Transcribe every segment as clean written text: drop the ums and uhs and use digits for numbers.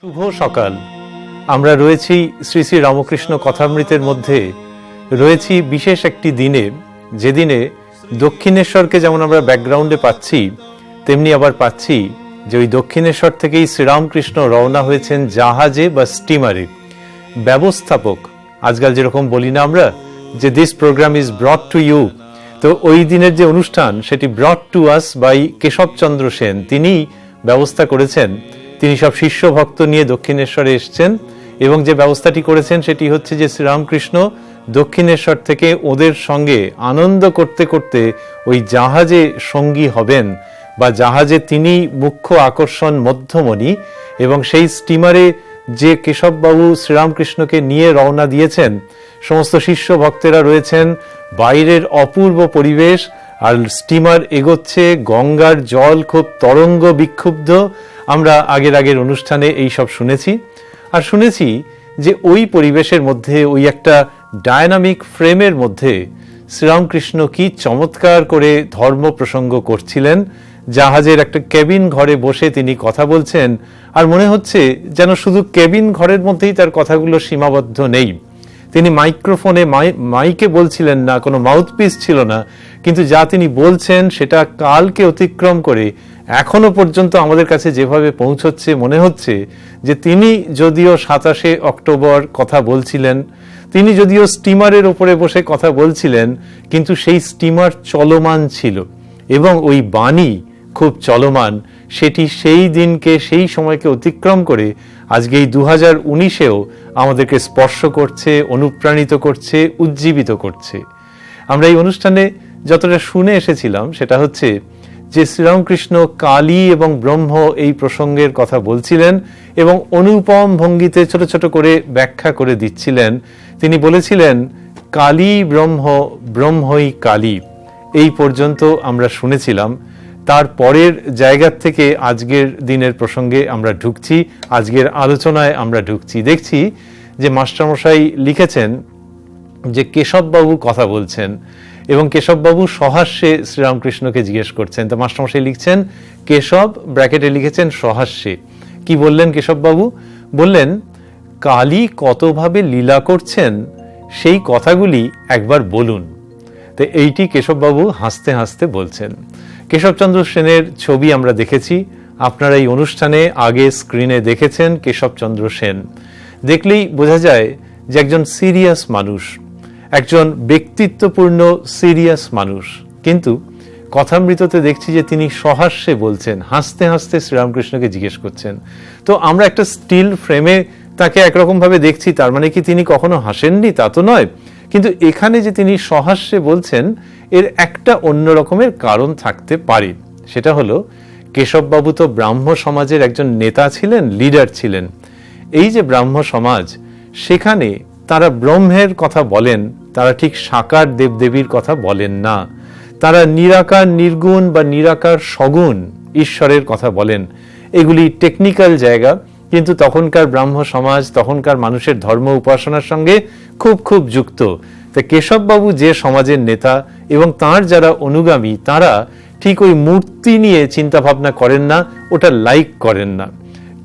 শুভ সকাল। আমরা রয়েছি শ্রী শ্রী রামকৃষ্ণ কথামৃতের মধ্যে, রয়েছি বিশেষ একটি দিনে, যেদিনে দক্ষিণেশ্বরকে যেমন আমরা ব্যাকগ্রাউন্ডে পাচ্ছি, তেমনি আবার পাচ্ছি যে ওই দক্ষিণেশ্বর থেকেই শ্রীরামকৃষ্ণ রওনা হয়েছেন জাহাজে বা স্টিমারে। ব্যবস্থাপক, আজকাল যেরকম বলি না আমরা যে this programme is brought to you, তো ওই দিনের যে অনুষ্ঠান সেটি brought to us by Keshab Chandra Sen, তিনি ব্যবস্থা করেছেন। তিনি সব শিষ্য ভক্ত নিয়ে দক্ষিণেশ্বরে এসছেন এবং যে ব্যবস্থাটি করেছেন সেটি হচ্ছে যে শ্রীরামকৃষ্ণ দক্ষিণেশ্বর থেকে ওদের সঙ্গে আনন্দ করতে করতে ওই জাহাজে সঙ্গী হবেন, বা জাহাজে তিনি মুখ্য আকর্ষণ মধ্যমণি, এবং সেই স্টিমারে যে কেশববাবু শ্রীরামকৃষ্ণকে নিয়ে রওনা দিয়েছেন, সমস্ত শিষ্য ভক্তেরা রয়েছেন, বাইরের অপূর্ব পরিবেশ, আর স্টিমার এগোচ্ছে, গঙ্গার জল খুব তরঙ্গ বিক্ষুব্ধ। আমরা আগের অনুষ্ঠানে এই সব শুনেছি, আর শুনেছি যে ওই পরিবেশের মধ্যে, ওই একটা ডায়নামিক ফ্রেমের মধ্যে শ্রীরামকৃষ্ণ কি চমৎকার করে ধর্ম প্রসঙ্গ করছিলেন। জাহাজের একটা কেবিন ঘরে বসে তিনি কথা বলছেন, আর মনে হচ্ছে যেন শুধু কেবিন ঘরের মধ্যেই তার কথাগুলো সীমাবদ্ধ নেই। তিনি মাইক্রোফোনে মাইকে বলছিলেন না, কোনো মাউথপিস ছিল না, কিন্তু যা তিনি বলছেন সেটা কালকে অতিক্রম করে এখনো পর্যন্ত আমাদের কাছে যেভাবে পৌঁছচ্ছে, মনে হচ্ছে যে তিনি যদিও 27শে অক্টোবর কথা বলছিলেন, তিনি যদিও স্টিমারের ওপরে বসে কথা বলছিলেন, কিন্তু সেই স্টিমার চলমান ছিল এবং ওই বাণী খুব চলমান। সেটি সেই দিনকে, সেই সময়কে অতিক্রম করে আজকে এই 2019-এও আমাদেরকে স্পর্শ করছে, অনুপ্রাণিত করছে, উজ্জীবিত করছে। আমরা এই অনুষ্ঠানে যতটা শুনে এসেছিলাম সেটা হচ্ছে যে শ্রীরামকৃষ্ণ কালী এবং ব্রহ্ম এই প্রসঙ্গের কথা বলছিলেন এবং অনুপম ভঙ্গিতে ছোট ছোট করে ব্যাখ্যা করে দিচ্ছিলেন। তিনি বলেছিলেন কালী ব্রহ্ম, ব্রহ্মই কালী। এই পর্যন্ত আমরা শুনেছিলাম। তার পরের জায়গার থেকে আজকের দিনের প্রসঙ্গে আমরা ঢুকছি, আজকের আলোচনায় আমরা ঢুকছি। দেখছি যে মাস্টারমশাই লিখেছেন যে কেশববাবু কথা বলছেন এবং কেশববাবু সহাস্যে শ্রীরামকৃষ্ণকে জিজ্ঞেস করছেন। তো মাস্টারমশাই লিখছেন কেশব, ব্র্যাকেটে লিখেছেন সহাস্যে। কি বললেন কেশববাবু? বললেন কালী কতভাবে লীলা করছেন সেই কথাগুলি একবার বলুন। তো এইটি কেশববাবু হাসতে হাসতে বলছেন। কেশবচন্দ্র সেনের ছবি আমরা দেখেছি, আপনারা এই অনুষ্ঠানে আগে স্ক্রিনে দেখেছেন কেশবচন্দ্র সেন। দেখলেই বোঝা যায় যে একজন সিরিয়াস মানুষ, একজন ব্যক্তিত্বপূর্ণ সিরিয়াস মানুষ, কিন্তু কথামৃততে দেখছি যে তিনি সহাস্যে বলছেন, হাসতে হাসতে শ্রীরামকৃষ্ণকে জিজ্ঞেস করছেন। তো আমরা একটা স্টিল ফ্রেমে তাকে একরকম ভাবে দেখছি, তার মানে কি তিনি কখনো হাসেননি? তা তো নয়। কিন্তু এখানে যে তিনি সহাস্যে বলছেন, এর একটা অন্য রকমের কারণ থাকতে পারে। সেটা হলো কেশববাবু তো ব্রাহ্ম সমাজের একজন নেতা ছিলেন, লিডার ছিলেন। এই যে ব্রাহ্ম সমাজ, সেখানে তারা ব্রহ্মের কথা বলেন, তারা ঠিক সাকার দেবদেবীর কথা বলেন না। তারা নিরাকার নির্গুণ বা নিরাকার সগুণ ঈশ্বরের কথা বলেন। এগুলি টেকনিক্যাল জায়গা, কিন্তু তখনকার ব্রাহ্ম সমাজ, তখনকার মানুষের ধর্ম উপাসনার সঙ্গে খুব খুব যুক্ত। তা কেশববাবু যে সমাজের নেতা এবং তার যারা অনুগামী, তারা ঠিক ওই মূর্তি নিয়ে চিন্তা ভাবনা করেন না, ওটা লাইক করেন না।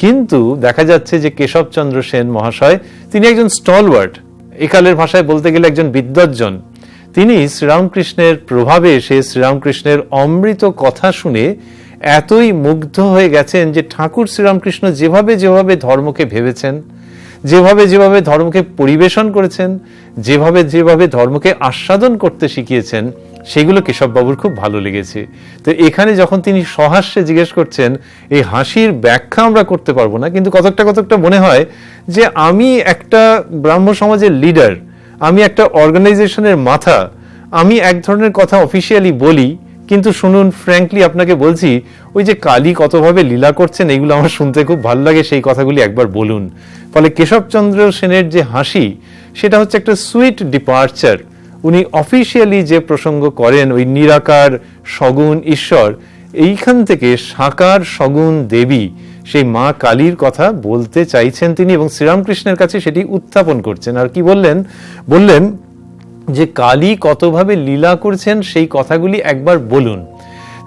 কিন্তু দেখা যাচ্ছে যে কেশবচন্দ্র সেন মহাশয়, তিনি একজন স্টলওয়ার্ড, একালের ভাষায় বলতে গেলে একজন বিদ্বজ্জন। তিনি শ্রীরামকৃষ্ণের প্রভাবে এসে, শ্রীরামকৃষ্ণের অমৃত কথা শুনে এতই মুগ্ধ হয়ে গেছেন যে ঠাকুর শ্রীরামকৃষ্ণ যেভাবে যেভাবে ধর্মকে ভেবেছেন, যেভাবে যেভাবে ধর্মকে পরিবেশন করেছেন, যেভাবে যেভাবে ধর্মকে আস্বাদন করতে শিখিয়েছেন, সেগুলো কেশববাবুর খুব ভালো লেগেছে। তো এখানে যখন তিনি সহাস্যে জিজ্ঞেস করছেন, এই হাসির ব্যাখ্যা আমরা করতে পারবো না, কিন্তু কতকটা মনে হয় যে আমি একটা ব্রাহ্ম সমাজের লিডার, আমি একটা অর্গানাইজেশনের মাথা, আমি এক ধরনের কথা অফিসিয়ালি বলি, কিন্তু শুনুন, ফ্র্যাঙ্কলি আপনাকে বলছি, ওই যে কালী কতভাবে লীলা করছেন, এগুলো আমার শুনতে খুব ভালো লাগে, সেই কথাগুলি একবার বলুন। ফলে কেশবচন্দ্র সেনের যে হাসি, সেটা হচ্ছে একটা সুইট ডিপার্চার। উনি অফিসিয়ালি যে প্রসঙ্গ করেন, ওই নিরাকার সগুণ ঈশ্বর, এইখান থেকে সাকার সগুণ দেবী, সেই মা কালীর কথা বলতে চাইছেন তিনি, এবং শ্রীরামকৃষ্ণের কাছে সেটি উত্থাপন করছেন। আর কি বললেন? বললেন যে কালী কতভাবে লীলা করছেন সেই কথাগুলি একবার বলুন।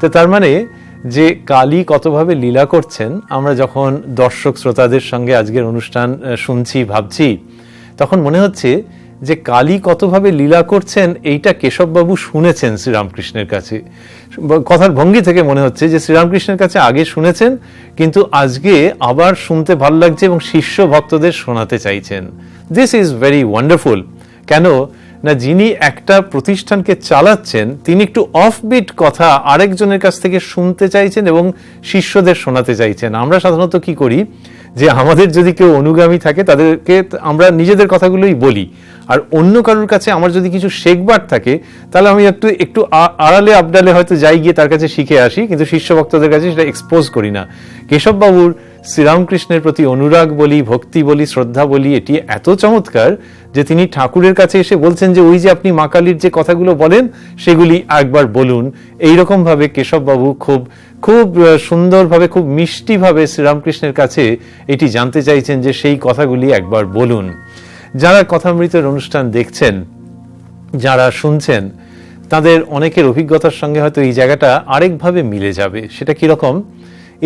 তো তার মানে যে কালী কতভাবে লীলা করছেন আমরা যখন দর্শক শ্রোতাদের সঙ্গে আজকের অনুষ্ঠান শুনছি ভাবছি, তখন মনে হচ্ছে যে কালী কতভাবে লীলা করছেন এইটা কেশববাবু শুনেছেন শ্রীরামকৃষ্ণের কাছে। কথার ভঙ্গি থেকে মনে হচ্ছে যে শ্রীরামকৃষ্ণের কাছে আগে শুনেছেন, কিন্তু আজকে আবার শুনতে ভালো লাগছে এবং শিষ্য ভক্তদের শোনাতে চাইছেন। This is very wonderful. কেন না, যিনি একটা প্রতিষ্ঠানকে চালাচ্ছেন তিনি একটু অফবিট কথা আরেকজনের কাছ থেকে শুনতে চাইছেন এবং শিষ্যদের শোনাতে চাইছেন। আমরা সাধারণত কি করি, যে আমাদের যদি কেউ অনুগামী থাকে তাদেরকে আমরা নিজেদের কথাগুলোই বলি, আর অন্য কারোর কাছে আমার যদি কিছু শেখবার থাকে তাহলে আমি একটু আড়ালে আবডালে হয়তো যাই, গিয়ে তার কাছে শিখে আসি, কিন্তু শিষ্য ভক্তদের কাছে সেটা এক্সপোজ করি না। কেশববাবুর শ্রীরামকৃষ্ণের প্রতি অনুরাগ বলি, ভক্তি বলি, শ্রদ্ধা বলি, এটি এত চমৎকার যে তিনি ঠাকুরের কাছে এসে বলছেন যে ওই যে আপনি মা কালীর যে কথাগুলো বলেন সেগুলি একবার বলুন। এইরকম ভাবে কেশববাবু খুব খুব সুন্দরভাবে, খুব মিষ্টিভাবে শ্রীরামকৃষ্ণের কাছে এটি জানতে চাইছেন যে সেই কথাগুলি একবার বলুন। যারা কথামৃতের অনুষ্ঠান দেখছেন, যারা শুনছেন, তাদের অনেকের অভিজ্ঞতার সঙ্গে হয়তো এই জায়গাটা আরেকভাবে মিলে যাবে। সেটা কিরকম,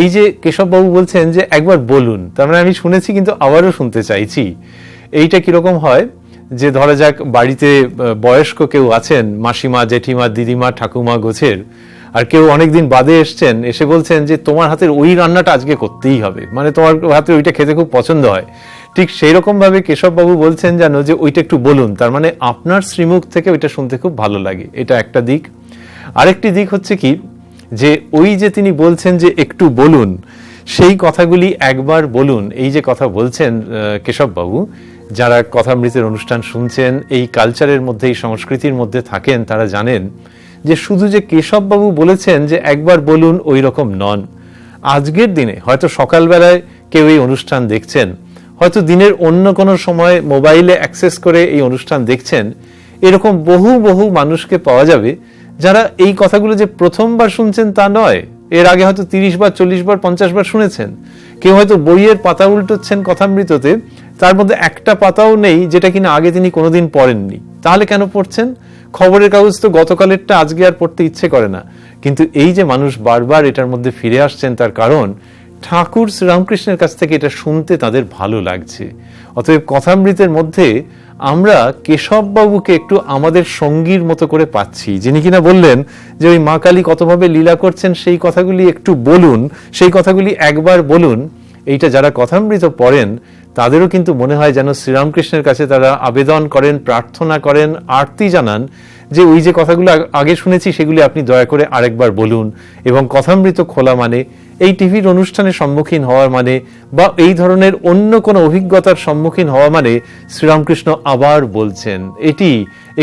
এই যে কেশববাবু বলছেন যে একবার বলুন, তার মানে আমি শুনেছি কিন্তু আবারও শুনতে চাইছি। এইটা কিরকম হয়, যে ধরা যাক বাড়িতে বয়স্ক কেউ আছেন, মাসিমা, জেঠিমা, দিদিমা, ঠাকুমা গোছের, আর কেউ অনেকদিন বাদে এসছেন, এসে বলছেন যে তোমার হাতের ওই রান্নাটা আজকে করতেই হবে, মানে তোমার হাতে ওইটা খেতে খুব পছন্দ হয়। ঠিক সেই রকম ভাবে কেশববাবু বলছেন যেন যে ওইটা একটু বলুন, তার মানে আপনার শ্রীমুখ থেকে ওইটা শুনতে খুব ভালো লাগে। এটা একটা দিক। আরেকটি দিক হচ্ছে কি, যে ওই যে তিনি বলছেন যে একটু বলুন, সেই কথাগুলি একবার বলুন। এই যে কথা বলছেন কেশববাবু, যারা কথামৃতের অনুষ্ঠান শুনছেন, এই কালচারের মধ্যে, এই সংস্কৃতির মধ্যে থাকেন, তারা জানেন যে শুধু যে কেশববাবু বলেছেন যে একবার বলুন ওই রকম নন। আজকের দিনে হয়তো সকালবেলায় কেউ এই অনুষ্ঠান দেখছেন, হয়তো দিনের অন্য কোনো সময় মোবাইলে অ্যাক্সেস করে এই অনুষ্ঠান দেখছেন, এরকম বহু বহু মানুষকে পাওয়া যাবে যারা এই কথাগুলো যে প্রথমবার শুনছেন তা নয়, এর আগে হয়তো 30 বার, 40 বার, 50 বার শুনেছেন। কেউ হয়তো বইয়ের পাতা উল্টোচ্ছেন কথামৃততে, তার মধ্যে একটা পাতাও নেই যেটা কিনা আগে তিনি কোনোদিন পড়েননি। তাহলে কেন পড়ছেন? খবরের কাগজ তো গতকালেরটা আজকে আর পড়তে ইচ্ছে করে না। কিন্তু এই যে মানুষ বারবার এটার মধ্যে ফিরে আসছেন, তার কারণ ঠাকুর শ্রীরামকৃষ্ণের কাছ থেকে এটা শুনতে তাদের ভালো লাগছে। অতএব কথামৃতের মধ্যে আমরা কেশববাবুকে একটু আমাদের সঙ্গীর মতো করে পাচ্ছি, যিনি কিনা বললেন যে ওই মা কালী কতভাবে লীলা করছেন সেই কথাগুলি একটু বলুন, সেই কথাগুলি একবার বলুন। এইটা যারা কথামৃত পড়েন তাদেরও কিন্তু মনে হয় যেন শ্রীরামকৃষ্ণের কাছে তারা আবেদন করেন, প্রার্থনা করেন, আরতি জানান যে ওই যে কথাগুলো আগে শুনেছি সেগুলি আপনি দয়া করে আরেকবার বলুন। এবং কথামৃত খোলা মানে এই টিভির অনুষ্ঠানের সম্মুখীন হওয়ার মানে, বা এই ধরনের অন্য কোনো অভিজ্ঞতার সম্মুখীন হওয়া মানে শ্রীরামকৃষ্ণ আবার বলছেন। এটি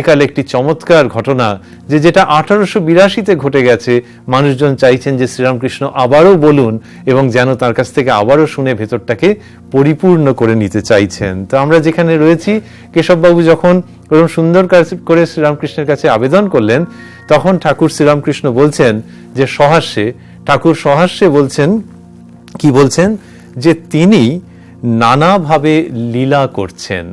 একালে একটি চমৎকার ঘটনা, যে যেটা 1882-তে ঘটে গেছে। মানুষজন চাইছেন যে শ্রীরামকৃষ্ণ আবারও বলুন এবং যেন তার কাছ থেকে আবারও শুনে ভেতরটাকে পরিপূর্ণ করে নিতে চাইছেন। তো আমরা যেখানে রয়েছি, কেশববাবু যখন এরকম সুন্দর করে শ্রীরামকৃষ্ণের কাছে আবেদন করলেন, তখন ঠাকুর শ্রীরামকৃষ্ণ বলছেন যে সহাস্যে, ঠাকুর সহাস্যে বলছেন, কি বলছেন, যে তিনি নানাভাবে লীলা করছেন।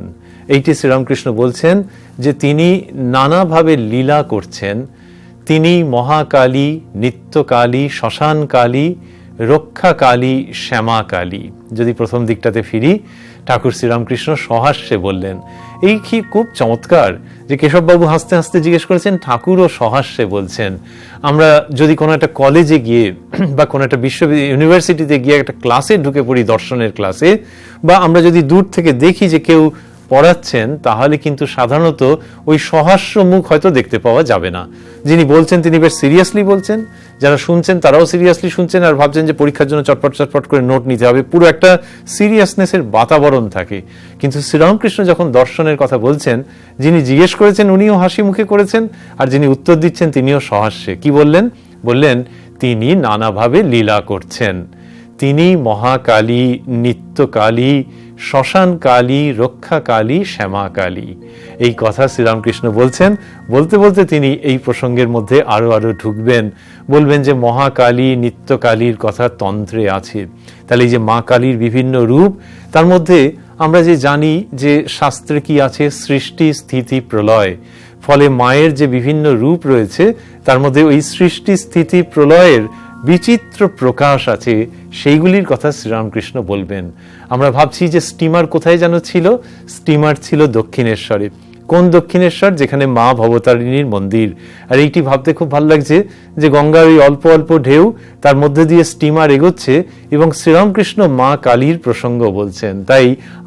এইটি শ্রীরামকৃষ্ণ বলছেন যে তিনি নানাভাবে লীলা করছেন। তিনি মহাকালী, নিত্যকালী, শ্মশানকালী, রক্ষাকালী, শ্যামাকালী। যদি প্রথম দিকটাতে ফিরি, ঠাকুর শ্রীরামকৃষ্ণ সহাস্যে বললেন। এই কি খুব চমৎকার যে কেশববাবু হাসতে হাসতে জিজ্ঞেস করেছেন, ঠাকুরও সহাস্যে বলছেন। আমরা যদি কোনো একটা কলেজে গিয়ে বা কোনো একটা ইউনিভার্সিটিতে গিয়ে একটা ক্লাসে ঢুকে পড়ি, দর্শনের ক্লাসে, বা আমরা যদি দূর থেকে দেখি যে কেউ পড়াচ্ছেন, তাহলে কিন্তু সাধারণত ওই সহাস্য মুখ হয়তো দেখতে পাওয়া যাবে না। যিনি বলছেন তিনি বেশ সিরিয়াসলি বলছেন, যারা শুনছেন তারাও সিরিয়াসলি শুনছেন আর ভাবছেন যে পরীক্ষার জন্য চটপট চটপট করে নোট নিতে হবে, পুরো একটা সিরিয়াসনেসের বাতাবরণ থাকে। কিন্তু শ্রীরামকৃষ্ণ যখন দর্শনের কথা বলছেন, যিনি জিজ্ঞেস করেছেন উনিও হাসি মুখে করেছেন, আর যিনি উত্তর দিচ্ছেন তিনিও সহাস্যে। কি বললেন? বললেন তিনি নানাভাবে লীলা করছেন। তিনি মহাকালী, নিত্যকালী, শ্মশানকালী, রক্ষাকালী, শ্যামাকালী। এই কথা শ্রীরামকৃষ্ণ বলছেন। বলতে বলতে তিনি এই প্রসঙ্গের মধ্যে আরো আরো ঢুকবেন, বলবেন যে মহাকালী, নিত্যকালীর কথা তন্ত্রে আছে। তাহলে এই যে মা কালীর বিভিন্ন রূপ, তার মধ্যে আমরা যে জানি যে শাস্ত্রে কি আছে, সৃষ্টি, স্থিতি, প্রলয়। ফলে মায়ের যে বিভিন্ন রূপ রয়েছে তার মধ্যে ওই সৃষ্টি, স্থিতি, প্রলয়ের বিচিত্র প্রকাশ আছে, সেইগুলির কথা শ্রীরামকৃষ্ণ বলবেন। আমরা ভাবছি যে স্টিমার কোথায় যেন ছিল, স্টিমার ছিল দক্ষিণেশ্বরে। কোন দক্ষিণেশ্বর? যেখানে মা ভবতারিণীর মন্দির। আর এইটি ভাবতে খুব ভালো লাগছে যে গঙ্গার ওই অল্প অল্প ঢেউ, তার মধ্যে দিয়ে স্টিমার এগোচ্ছে এবং শ্রীরামকৃষ্ণ মা কালীর প্রসঙ্গ বলছেন। তাই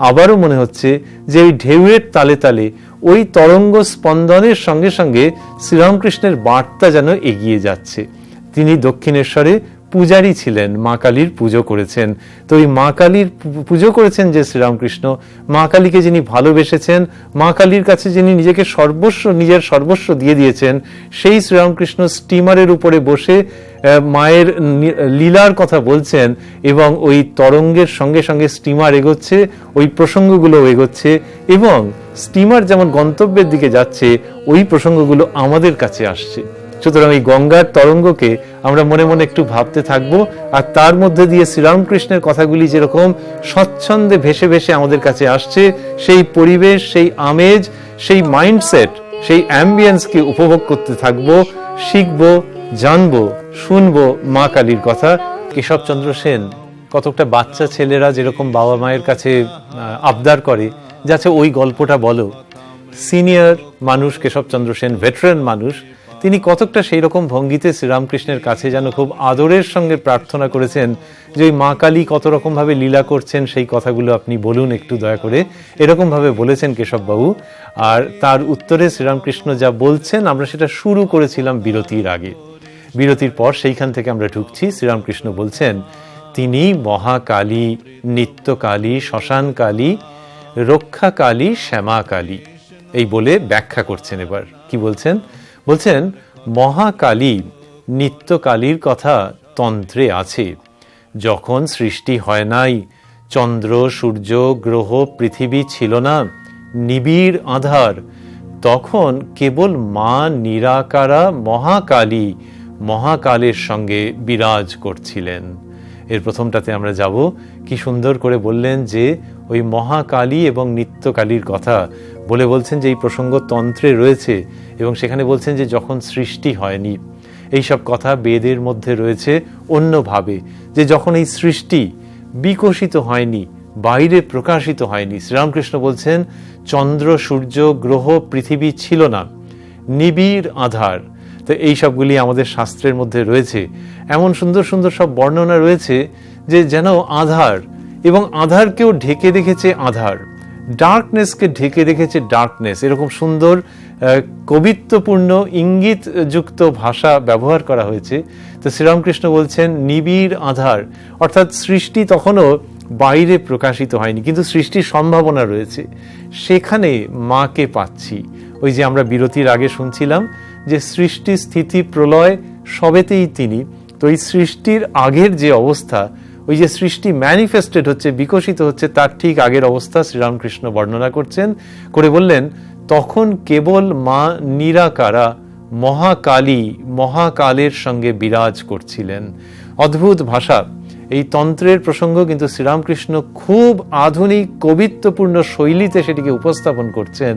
আবারও মনে হচ্ছে যে ওই ঢেউয়ের তালে তালে, ওই তরঙ্গ স্পন্দনের সঙ্গে সঙ্গে শ্রীরামকৃষ্ণের বার্তা যেন এগিয়ে যাচ্ছে। তিনি দক্ষিণেশ্বরে পূজারী ছিলেন, মা কালীর পুজো করেছেন। তো এই মা কালীর পুজো করেছেন যে শ্রীরামকৃষ্ণ, মা কালীকে যিনি ভালোবেসেছেন, মা কালীর কাছে যিনি নিজেকে নিজের সর্বস্ব দিয়ে দিয়েছেন, সেই শ্রীরামকৃষ্ণ স্টিমারের উপরে বসে মায়ের লীলার কথা বলছেন এবং ওই তরঙ্গের সঙ্গে সঙ্গে স্টিমার এগোচ্ছে, ওই প্রসঙ্গগুলো এগোচ্ছে এবং স্টিমার যেমন গন্তব্যের দিকে যাচ্ছে, ওই প্রসঙ্গগুলো আমাদের কাছে আসছে। সুতরাং এই গঙ্গার তরঙ্গকে আমরা মনে মনে একটু ভাবতে থাকবো, আর তার মধ্যে দিয়ে শ্রীরামকৃষ্ণের কথাগুলি যেরকম স্বচ্ছন্দে ভেসে ভেসে আমাদের কাছে আসছে, সেই পরিবেশ, সেই আমেজ, সেই মাইন্ডসেট, সেই অ্যাম্বিয়েন্সকে উপভোগ করতে থাকবো, শিখবো, জানবো, শুনবো মা কালীর কথা। কেশবচন্দ্র সেন কতকটা বাচ্চা ছেলেরা যেরকম বাবা মায়ের কাছে আবদার করে যাচ্ছে ওই গল্পটা বলো, সিনিয়র মানুষ কেশবচন্দ্র সেন, ভেটারান মানুষ, তিনি কতকটা সেই রকম ভঙ্গিতে শ্রীরামকৃষ্ণের কাছে যেন খুব আদরের সঙ্গে প্রার্থনা করেছেন যে ওই মা কালী কত রকম ভাবে লীলা করছেন সেই কথাগুলো আপনি বলুন একটু দয়া করে, এরকম ভাবে বলেছেন কেশববাবু। আর তার উত্তরে শ্রীরামকৃষ্ণ যা বলছেন আমরা সেটা শুরু করেছিলাম বিরতির আগে। বিরতির পর সেইখান থেকে আমরা ঢুকছি। শ্রীরামকৃষ্ণ বলছেন তিনি মহাকালী, নিত্যকালী, শ্মশানকালী, রক্ষাকালী, শ্যামাকালী, এই বলে ব্যাখ্যা করছেন। এবার কি বলছেন? বলছেন মহাকালী, নিত্যকালীর কথা তন্ত্রে আছে। যখন সৃষ্টি হয় নাই, চন্দ্র, সূর্য, গ্রহ, পৃথিবী ছিল না, নিবিড় আধার, তখন কেবল মা নিরাকারা মহাকালী মহাকালের সঙ্গে বিরাজ করছিলেন। এর প্রথমটাতে আমরা যাব। কি সুন্দর করে বললেন যে ওই মহাকালী এবং নিত্যকালীর কথা বলে বলছেন যে এই প্রসঙ্গ তন্ত্রে রয়েছে এবং সেখানে বলছেন যে যখন সৃষ্টি হয়নি। এইসব কথা বেদের মধ্যে রয়েছে অন্যভাবে, যে যখন এই সৃষ্টি বিকশিত হয়নি, বাইরে প্রকাশিত হয়নি, শ্রীরামকৃষ্ণ বলছেন চন্দ্র, সূর্য, গ্রহ, পৃথিবী ছিল না, নিবিড় আধার। তো এই সবগুলি আমাদের শাস্ত্রের মধ্যে রয়েছে। এমন সুন্দর সুন্দর সব বর্ণনা রয়েছে যে যেন আধার, এবং আধারকেও ঢেকে রেখেছে আধার, ডার্কনেসকে ঢেকে রেখেছে ডার্কনেস। এরকম সুন্দর কবিত্বপূর্ণ ইঙ্গিত যুক্ত ভাষা ব্যবহার করা হয়েছে। তো শ্রীরামকৃষ্ণ বলছেন নিবিড় আধার, অর্থাৎ সৃষ্টি তখনও বাইরে প্রকাশিত হয়নি, কিন্তু সৃষ্টির সম্ভাবনা রয়েছে। সেখানে মাকে পাচ্ছি। ওই যে আমরা বিরতির আগে শুনছিলাম যে সৃষ্টি, স্থিতি, প্রলয় সবেতেই তিনি। তো এই সৃষ্টির আগের যে অবস্থা, ওই যে সৃষ্টি ম্যানিফেস্টেড হচ্ছে, বিকশিত হচ্ছে, তার ঠিক আগের অবস্থা শ্রীরামকৃষ্ণ বর্ণনা করছেন। করে বললেন তখন কেবল মা নিরাকারা মহাকালী মহাকালের সঙ্গে বিরাজ করছিলেন। অদ্ভুত ভাষা। এই তন্ত্রের প্রসঙ্গ কিন্তু শ্রীরামকৃষ্ণ খুব আধুনিক কবিত্বপূর্ণ শৈলীতে সেটিকে উপস্থাপন করছেন।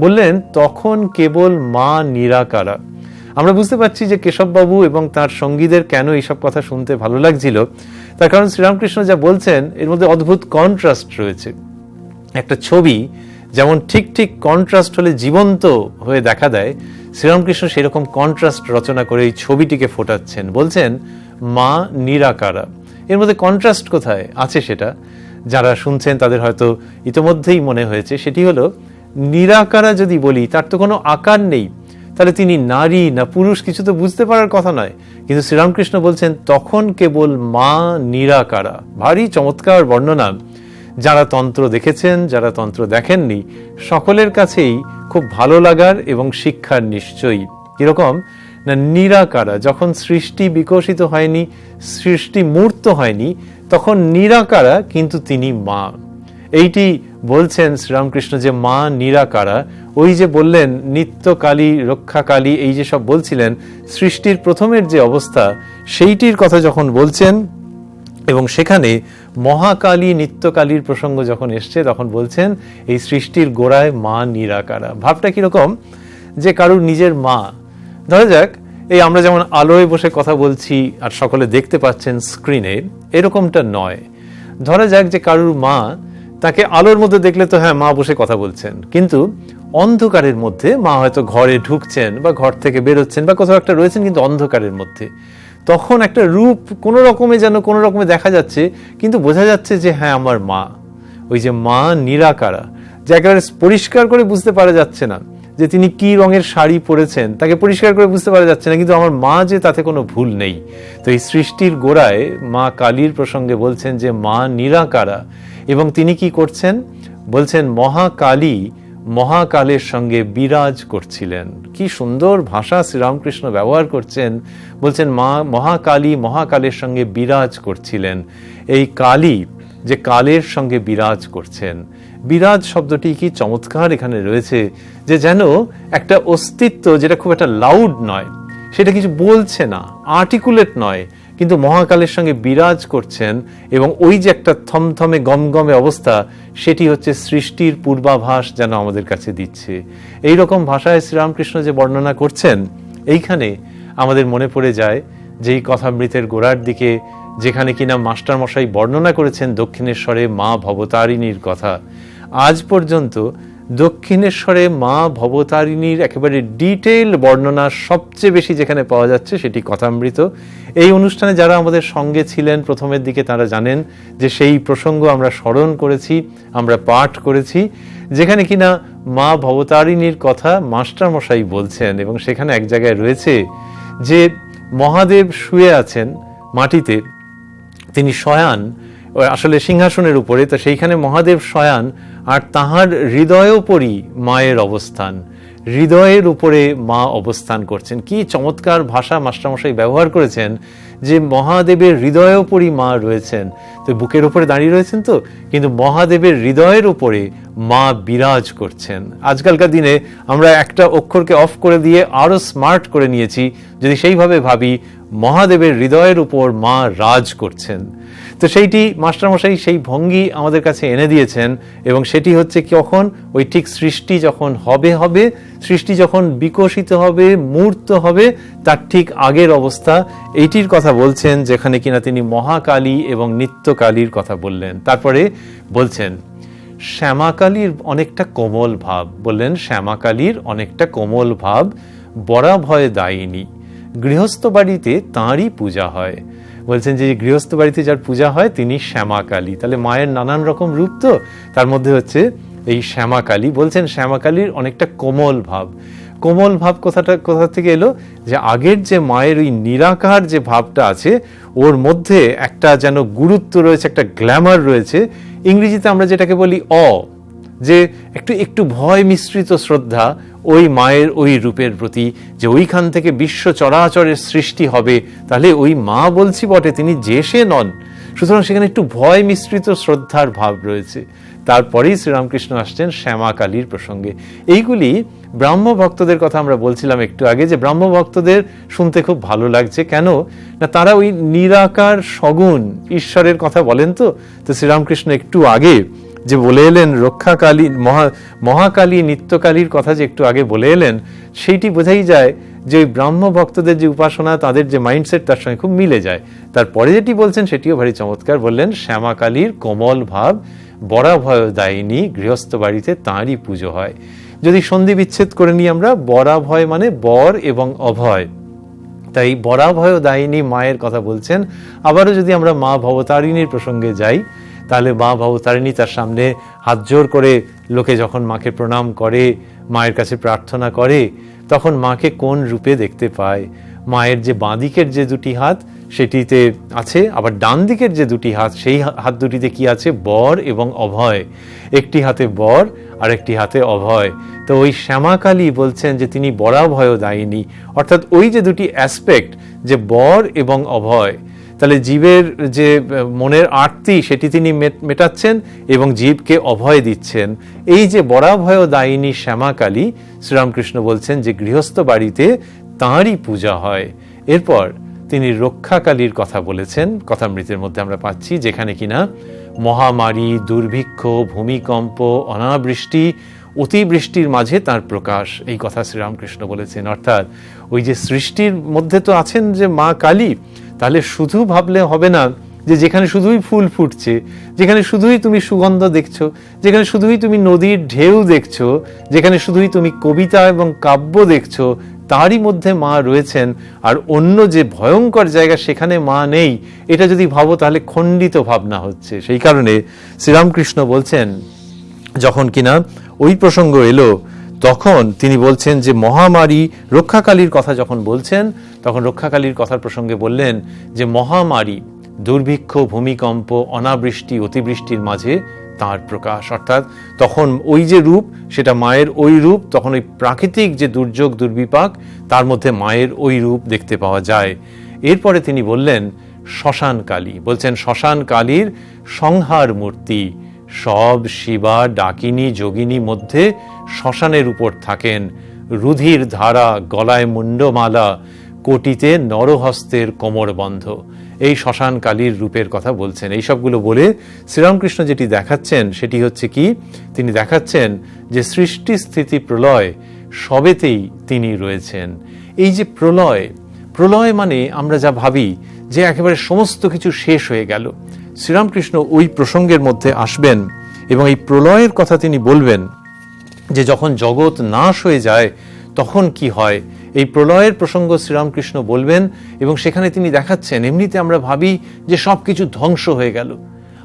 বললেন তখন কেবল মা নিরাকারা। আমরা বুঝতে পারছি যে কেশববাবু এবং তার সঙ্গীদের কেন এইসব কথা শুনতে ভালো লাগছিল। তার কারণ শ্রীরামকৃষ্ণ যা বলছেন এর মধ্যে অদ্ভুত কন্ট্রাস্ট রয়েছে। একটা ছবি যেমন ঠিক ঠিক কন্ট্রাস্ট হলে জীবন্ত হয়ে দেখা দেয়, শ্রীরামকৃষ্ণ সেরকম কন্ট্রাস্ট রচনা করে এই ছবিটিকে ফোটাচ্ছেন। বলছেন মা নিরাকারা। এর মধ্যে কন্ট্রাস্ট কোথায় আছে সেটা যারা শুনছেন তাদের হয়তো ইতোমধ্যেই মনে হয়েছে। সেটি হলো নিরাকারা যদি বলি তার তো কোনো আকার নেই, তাহলে তিনি নারী না পুরুষ কিছু তো বুঝতে পারার কথা নয়। কিন্তু শ্রীরামকৃষ্ণ বলছেন তখন কেবল মা নিরাকারা। ভারী চমৎকার বর্ণনা। যারা তন্ত্র দেখেছেন, যারা তন্ত্র দেখেননি, সকলের কাছেই খুব ভালো লাগার এবং শিক্ষার নিশ্চয়ই। কিরকম না, নিরাকারা, যখন সৃষ্টি বিকশিত হয়নি, সৃষ্টি মূর্ত হয়নি, তখন নিরাকারা, কিন্তু তিনি মা। এইটি বলছেন শ্রীরামকৃষ্ণ যে মা নিরাকারা। ওই যে বললেন নিত্যকালী, রক্ষাকালী, এই যে সব বলছিলেন সৃষ্টির প্রথমের যে অবস্থা সেইটির কথা যখন বলছেন, এবং সেখানে মহাকালী নিত্যকালীর প্রসঙ্গ যখন এসছে তখন বলছেন এই সৃষ্টির গোড়ায় মা নিরাকারা। ভাবটা কিরকম যে কারুর নিজের মা, ধরা যাক এই আমরা যেমন আলোয় বসে কথা বলছি আর সকলে দেখতে পাচ্ছেন স্ক্রিনে, এরকমটা নয়। ধরা যাক যে কারুর মা, তাকে আলোর মধ্যে দেখলে তো হ্যাঁ মা বসে কথা বলছেন, কিন্তু অন্ধকারের মধ্যে মা হয়তো ঘরে ঢুকছেন বা ঘর থেকে বেরোচ্ছেন বা কোথাও একটা রয়েছেন, কিন্তু অন্ধকারের মধ্যে তখন একটা রূপ কোনো রকমে যেন কোনো রকমে দেখা যাচ্ছে, কিন্তু বোঝা যাচ্ছে যে হ্যাঁ আমার মা। ওই যে মা নিরাকারা, যে একেবারে পরিষ্কার করে বুঝতে পারা যাচ্ছে না যে তিনি কি রঙের শাড়ি পরেছেন, তাকে পরিষ্কার করে বুঝতে পারা যাচ্ছে না, কিন্তু আমার মা যে তাতে কোনো ভুল নেই। তো এই সৃষ্টির গোড়ায় মা কালীর প্রসঙ্গে বলছেন যে মা নিরাকারা, এবং তিনি কি করছেন বলছেন মহাকালী মহাকালের সঙ্গে বিরাজ করছিলেন। কি সুন্দর ভাষা শ্রীরামকৃষ্ণ ব্যবহার করছেন, বলছেন মা মহাকালী মহাকালের সঙ্গে বিরাজ করছিলেন। এই কালী যে কালের সঙ্গে বিরাজ করছেন, বিরাজ শব্দটি কি চমৎকার এখানে রয়েছে, যে যেন একটা অস্তিত্ব যেটা খুব একটা লাউড নয়, সেটা কিছু বলছে না, আর্টিকুলেট নয়, কিন্তু মহাকালের সঙ্গে বিরাজ করছেন, এবং ওই যে একটা থমথমে গমগমে অবস্থা, সেটি হচ্ছে সৃষ্টির পূর্বাভাস যেন আমাদের কাছে দিচ্ছে। এই রকম ভাষায় শ্রীরামকৃষ্ণ যে বর্ণনা করছেন, এইখানে আমাদের মনে পড়ে যায় যে এই কথামৃতের গোড়ার দিকে যেখানে কিনা মাস্টার মশাই বর্ণনা করেছেন দক্ষিণেশ্বরে মা ভবতারিণীর কথা। আজ পর্যন্ত দক্ষিণেশ্বরে মা ভবতারিণীর একেবারে ডিটেইল বর্ণনা সবচেয়ে বেশি যেখানে পাওয়া যাচ্ছে সেটি কথামৃত। এই অনুষ্ঠানে যারা আমাদের সঙ্গে ছিলেন প্রথমের দিকে তারা জানেন যে সেই প্রসঙ্গ আমরা স্মরণ করেছি, আমরা পাঠ করেছি, যেখানে কিনা মা ভবতারিণীর কথা মাস্টার মশাই বলছেন, এবং সেখানে এক জায়গায় রয়েছে যে মহাদেব শুয়ে আছেন মাটিতে, তিনি শয়ান আসলে সিংহাসনের উপরে, তো সেইখানে মহাদেব শয়ান, আর তাহার হৃদয়োপরি মায়ের অবস্থান, হৃদয়ের উপরে মা অবস্থান করছেন। কি চমৎকার ভাষা মাস্টারমশাই ব্যবহার করেছেন, যে মহাদেবের হৃদয়োপরি মা রয়েছেন। তো বুকের উপরে দাঁড়িয়ে রয়েছেন তো, কিন্তু মহাদেবের হৃদয়ের উপরে মা বিরাজ করছেন। আজকালকার দিনে আমরা একটা অক্ষরকে অফ করে দিয়ে আরো স্মার্ট করে নিয়েছি, যদি সেইভাবে ভাবি মহাদেবের হৃদয়ের উপর মা রাজ করছেন। তো সেইটি মাস্টারমশাই সেই ভঙ্গি আমাদের কাছে এনে দিয়েছেন, এবং সেটি হচ্ছে কখন, ওই ঠিক সৃষ্টি যখন হবে, সৃষ্টি যখন বিকশিত হবে, মূর্ত হবে, তার ঠিক আগের অবস্থা এইটির কথা বলছেন, যেখানে কিনা তিনি মহাকালী এবং নিত্যকালীর কথা বললেন। তারপরে বলছেন শ্যামাকালীর অনেকটা কোমল ভাব, বললেন শ্যামাকালীর অনেকটা কোমল ভাব, বরাভয় দায়িনী, গৃহস্থ বাড়িতে তাঁরই পূজা হয়। বলছেন যে গৃহস্থ বাড়িতে যার পূজা হয় তিনি শ্যামাকালী। তাহলে মায়ের নানান রকম রূপ, তো তার মধ্যে হচ্ছে এই শ্যামাকালী। বলছেন শ্যামাকালীর অনেকটা কোমল ভাব। কোমল ভাব কোথা থেকে এলো, যে আগের যে মায়ের ওই নিরাকার যে ভাবটা আছে, ওর মধ্যে একটা যেন গুরুত্ব রয়েছে, একটা গ্ল্যামার রয়েছে। ইংরেজিতে আমরা যেটাকে বলি যে একটু ভয় মিশ্রিত শ্রদ্ধা ওই মায়ের ওই রূপের প্রতি, যে ওইখান থেকে বিশ্ব চরাচরের সৃষ্টি হবে। তাহলে ওই মা বলছি বটে, তিনি যে সে নন, সুতরাং সেখানে একটু ভয় মিশ্রিত শ্রদ্ধার ভাব রয়েছে। তারপরেই শ্রীরামকৃষ্ণ আসছেন শ্যামাকালীর প্রসঙ্গে। এইগুলি ব্রাহ্ম ভক্তদের কথা আমরা বলছিলাম একটু আগে, যে ব্রাহ্ম ভক্তদের শুনতে খুব ভালো লাগছে। কেন না, তারা ওই নিরাকার সগুণ ঈশ্বরের কথা বলেন। তো শ্রীরামকৃষ্ণ একটু আগে যে বলে এলেন রক্ষাকালী মহাকালী নিত্যকালীর কথা যে একটু আগে বলে এলেন, সেইটি বোঝাই যায় যে ওই ব্রাহ্ম ভক্তদের যে উপাসনা, তাদের যে মাইন্ডসেট, তার সঙ্গে খুব মিলে যায়। তারপরে যেটি বলছেন সেটিও ভারী চমৎকার, বললেন শ্যামাকালীর কোমল ভাব, বরাভয় দায়িনী, গৃহস্থ বাড়িতে তাঁরই পুজো হয়। যদি সন্ধি বিচ্ছেদ করে নিই আমরা, বরাভয় মানে বর এবং অভয়, তাই বরাভয় দায়িনী মায়ের কথা বলছেন। আবারও যদি আমরা মা ভবতারিণীর প্রসঙ্গে যাই, তাহলে মা ভবতারিণী তার সামনে হাত জোর করে লোকে যখন মাকে প্রণাম করে, মায়ের কাছে প্রার্থনা করে, তখন মাকে কোন রূপে দেখতে পায়। মায়ের যে বাঁ দিকের যে দুটি হাত সেটিতে আছে, আবার ডান দিকের যে দুটি হাত, সেই হাত দুটিতে কি আছে, বর এবং অভয়। একটি হাতে বর আর একটি হাতে অভয়। তো ওই শ্যামাকালী বলছেন যে তিনি বরাভয় দায়িনী, অর্থাৎ ওই যে দুটি অ্যাসপেক্ট, যে বর এবং অভয়, তাহলে জীবের যে মনের আরতি সেটি তিনি মেটাচ্ছেন এবং জীবকে অভয় দিচ্ছেন। এই যে বরাভয় দায়িনী শ্যামাকালী, শ্রীরামকৃষ্ণ বলছেন যে গৃহস্থ বাড়িতে তাঁরই পূজা হয়। এরপর তিনি রক্ষাকালীর কথা বলেছেন, কথামৃতের মধ্যে আমরা পাচ্ছি, যেখানে কিনা মহামারী, দুর্ভিক্ষ, ভূমিকম্প, অনাবৃষ্টি, অতিবৃষ্টির মাঝে তার প্রকাশ, এই কথা শ্রীরামকৃষ্ণ বলেছেন। অর্থাৎ ওই যে সৃষ্টির মধ্যে তো আছেন যে মা কালী, তাহলে শুধু ভাবলে হবে না যে যেখানে শুধুই ফুল ফুটছে, যেখানে শুধুই তুমি সুগন্ধ দেখছো, যেখানে শুধুই তুমি নদীর ঢেউ দেখছো, যেখানে শুধুই তুমি কবিতা এবং কাব্য দেখছো, তারই মধ্যে মা রয়েছেন, আর অন্য যে ভয়ঙ্কর জায়গা সেখানে মা নেই, এটা যদি ভাবো তাহলে খণ্ডিত ভাবনা হচ্ছে। সেই কারণে শ্রীরামকৃষ্ণ বলছেন, যখন কিনা ওই প্রসঙ্গ এলো তখন তিনি বলছেন যে মহামারী রক্ষাকালীর কথা যখন বলছেন, তখন রক্ষাকালীর কথার প্রসঙ্গে বললেন যে মহামারী, দুর্ভিক্ষ, ভূমিকম্প, অনাবৃষ্টি, অতিবৃষ্টির মাঝে তাঁর প্রকাশ। অর্থাৎ তখন ওই যে রূপ, সেটা মায়ের ওই রূপ, তখন ওই প্রাকৃতিক যে দুর্যোগ দুর্বিপাক, তার মধ্যে মায়ের ওই রূপ দেখতে পাওয়া যায়। এরপরে তিনি বললেন শ্মশান কালী, বলছেন শ্মশান কালীর সংহার মূর্তি, সব শিবা, ডাকিনী, যোগিনী মধ্যে শ্মশানের উপর থাকেন, রুধির ধারা, গলায় মুন্ডমালা, কোটিতে নরহস্তের কোমরবন্ধ। এই শ্মশান কালীর রূপের কথা বলছেন। এই সবগুলো বলে শ্রীরামকৃষ্ণ যেটি দেখাচ্ছেন সেটি হচ্ছে কি, তিনি দেখাচ্ছেন যে সৃষ্টি স্থিতি প্রলয় সবেতেই তিনি রয়েছেন। এই যে প্রলয়, প্রলয় মানে আমরা যা ভাবি যে একেবারে সমস্ত কিছু শেষ হয়ে গেল, শ্রীরামকৃষ্ণ ওই প্রসঙ্গের মধ্যে আসবেন এবং এই প্রলয়ের কথা তিনি বলবেন যে যখন জগৎ নাশ হয়ে যায় তখন কি হয়, এই প্রলয়ের প্রসঙ্গ শ্রীরামকৃষ্ণ বলবেন। এবং সেখানে তিনি দেখাচ্ছেন, এমনিতে আমরা ভাবি যে সব কিছু ধ্বংস হয়ে গেল,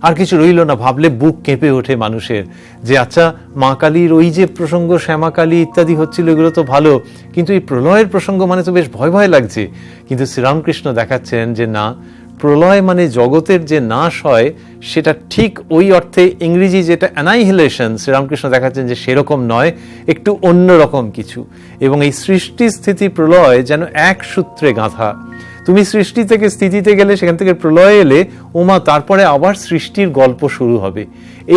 আর কিছু রইল না, ভাবলে বুক কেঁপে ওঠে মানুষের, যে আচ্ছা মা কালীর ওই যে প্রসঙ্গ, শ্যামা কালী ইত্যাদি হচ্ছিল, এগুলো তো ভালো, কিন্তু এই প্রলয়ের প্রসঙ্গ মানে তো বেশ ভয় ভয় লাগছে। কিন্তু শ্রীরামকৃষ্ণ দেখাচ্ছেন যে না, প্রলয় মানে জগতের যে নাশ হয় সেটা ঠিক ওই অর্থে ইংরেজি যেটা অ্যানাইহিলেশন, শ্রীরামকৃষ্ণ দেখাচ্ছেন যে সেরকম নয়, একটু অন্যরকম কিছু। এবং এই সৃষ্টি স্থিতি প্রলয় যেন এক সূত্রে গাঁথা। তুমি সৃষ্টি থেকে স্থিতিতে গেলে, সেখান থেকে প্রলয় এলে, ওমা তারপরে আবার সৃষ্টির গল্প শুরু হবে।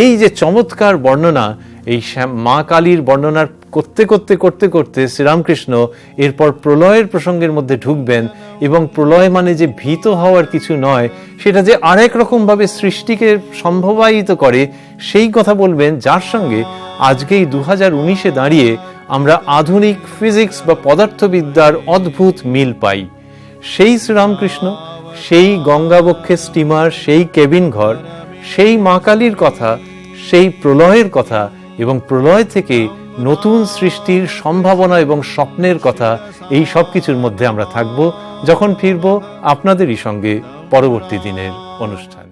এই যে চমৎকার বর্ণনা, এই মা কালীর বর্ণনার করতে করতে করতে করতে শ্রীরামকৃষ্ণ এরপর প্রলয়ের প্রসঙ্গের মধ্যে ঢুকবেন। এবং প্রলয় মানে যে ভীত হওয়ার কিছু নয়, সেটা যে আরেক রকম ভাবে সৃষ্টিকে সম্ভবায়িত করে, সেই কথা বলবেন, যার সঙ্গে আজকে এই 2019-এ দাঁড়িয়ে আমরা আধুনিক ফিজিক্স বা পদার্থবিদ্যার অদ্ভুত মিল পাই। সেই শ্রীরামকৃষ্ণ, সেই গঙ্গাবক্ষে স্টিমার, সেই কেবিন ঘর, সেই মা কালীর কথা, সেই প্রলয়ের কথা এবং প্রলয় থেকে নতুন সৃষ্টির সম্ভাবনা এবং স্বপ্নের কথা, এই সব কিছুর মধ্যে আমরা থাকব যখন ফিরব আপনাদেরই সঙ্গে পরবর্তী দিনের অনুষ্ঠান।